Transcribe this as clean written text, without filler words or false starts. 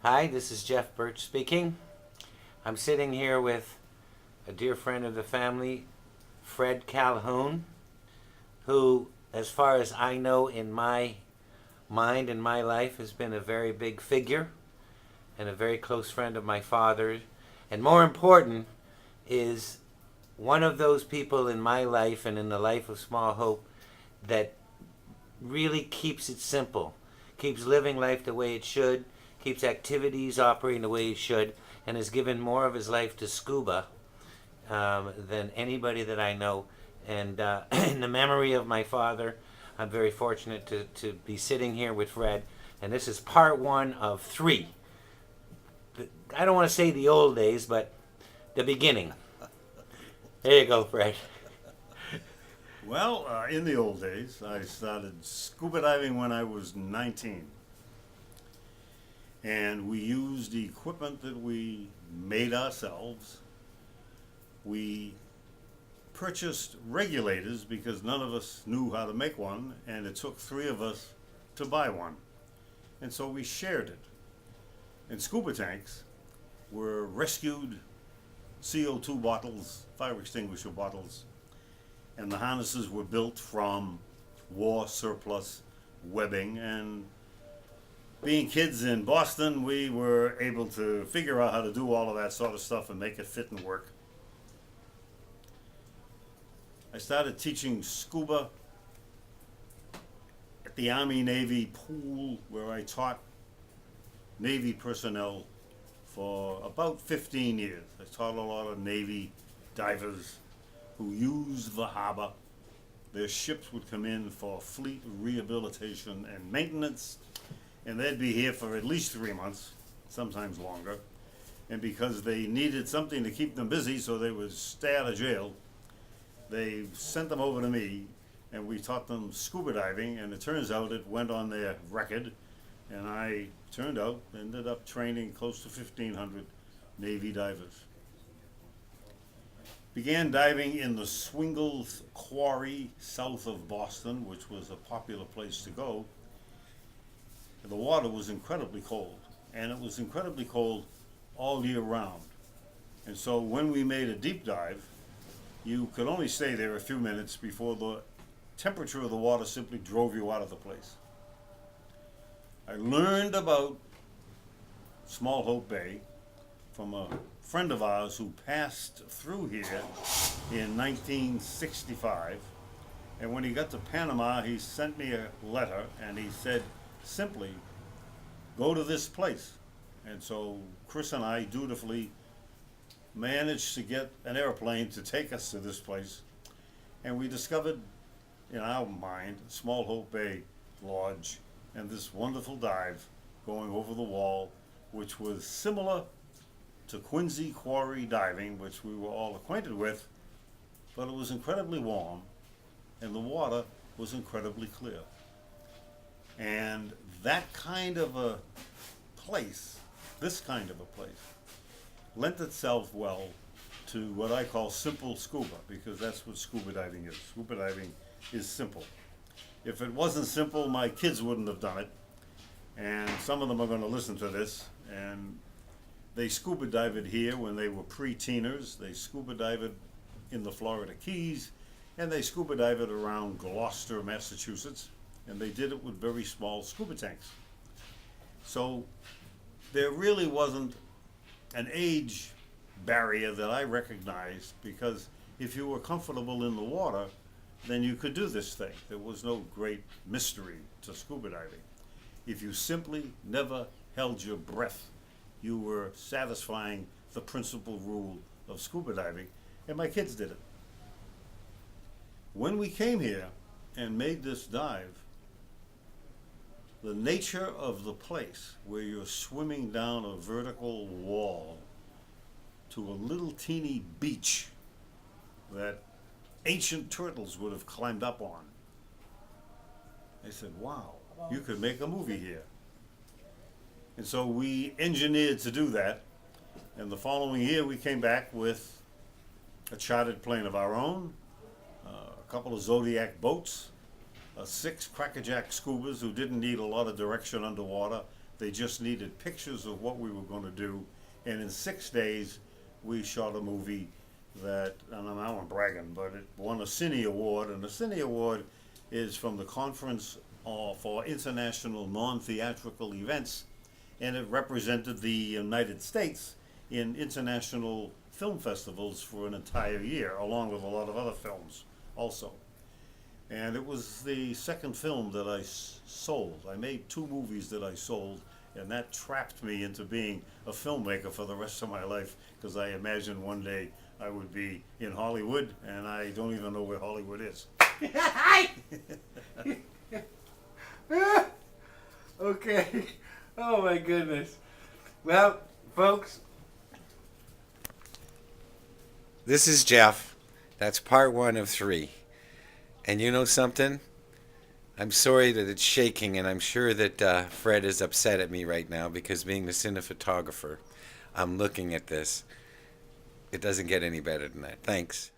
Hi, this is Jeff Birch speaking. I'm sitting here with a dear friend of the family, Fred Calhoun, who, as far as I know in my mind and my life, has been a very big figure and a very close friend of my father's. And more important, is one of those people in my life and in the life of Small Hope that really keeps it simple, keeps living life the way it should, keeps activities operating the way it should, and has given more of his life to scuba than anybody that I know. And in the memory of my father, I'm very fortunate to be sitting here with Fred. And this is part one of three. I don't want to say the old days, but the beginning. There you go, Fred. Well, in the old days, I started scuba diving when I was 19. And we used the equipment that we made ourselves. We purchased regulators because none of us knew how to make one, and it took three of us to buy one. And so we shared it. And scuba tanks were rescued CO2 bottles, fire extinguisher bottles, and the harnesses were built from war surplus webbing. And being kids in Boston, we were able to figure out how to do all of that sort of stuff and make it fit and work. I started teaching scuba at the Army-Navy pool where I taught Navy personnel for about 15 years. I taught a lot of Navy divers who used the harbor. Their ships would come in for fleet rehabilitation and maintenance, and they'd be here for at least 3 months, sometimes longer. And because they needed something to keep them busy so they would stay out of jail, they sent them over to me, and we taught them scuba diving, and it turns out it went on their record, and I ended up training close to 1,500 Navy divers. Began diving in the Swingles Quarry south of Boston, which was a popular place to go. The water was incredibly cold, and it was incredibly cold all year round. And so when we made a deep dive, you could only stay there a few minutes before the temperature of the water simply drove you out of the place. I learned about Small Hope Bay from a friend of ours who passed through here in 1965. And when he got to Panama, he sent me a letter, and he said simply, "Go to this place." And so Chris and I dutifully managed to get an airplane to take us to this place. And we discovered, in our mind, Small Hope Bay Lodge and this wonderful dive going over the wall, which was similar to Quincy Quarry diving, which we were all acquainted with, but it was incredibly warm and the water was incredibly clear. And that kind of a place, this kind of a place, lent itself well to what I call simple scuba, because that's what scuba diving is. Scuba diving is simple. If it wasn't simple, my kids wouldn't have done it. And some of them are going to listen to this. And they scuba dived here when they were pre-teeners. They scuba dived in the Florida Keys. And they scuba dived around Gloucester, Massachusetts. And they did it with very small scuba tanks. So there really wasn't an age barrier that I recognized, because if you were comfortable in the water, then you could do this thing. There was no great mystery to scuba diving. If you simply never held your breath, you were satisfying the principal rule of scuba diving, and my kids did it. When we came here and made this dive, the nature of the place where you're swimming down a vertical wall to a little teeny beach that ancient turtles would have climbed up on. They said, "Wow, you could make a movie here." And so we engineered to do that. And the following year we came back with a chartered plane of our own, a couple of Zodiac boats, 6 crackerjack scubas who didn't need a lot of direction underwater. They just needed pictures of what we were going to do. And in 6 days, we shot a movie that, and I'm not bragging, but it won a Cine Award. And the Cine Award is from the Conference for International Non-Theatrical Events, and it represented the United States in international film festivals for an entire year, along with a lot of other films also. And it was the second film that I sold. I made 2 movies that I sold, and that trapped me into being a filmmaker for the rest of my life, because I imagined one day I would be in Hollywood, and I don't even know where Hollywood is. Okay. Oh my goodness. Well, folks, this is Jeff. That's part 1 of 3. And you know something? I'm sorry that it's shaking, and I'm sure that Fred is upset at me right now, because being the cinephotographer, I'm looking at this. It doesn't get any better than that. Thanks.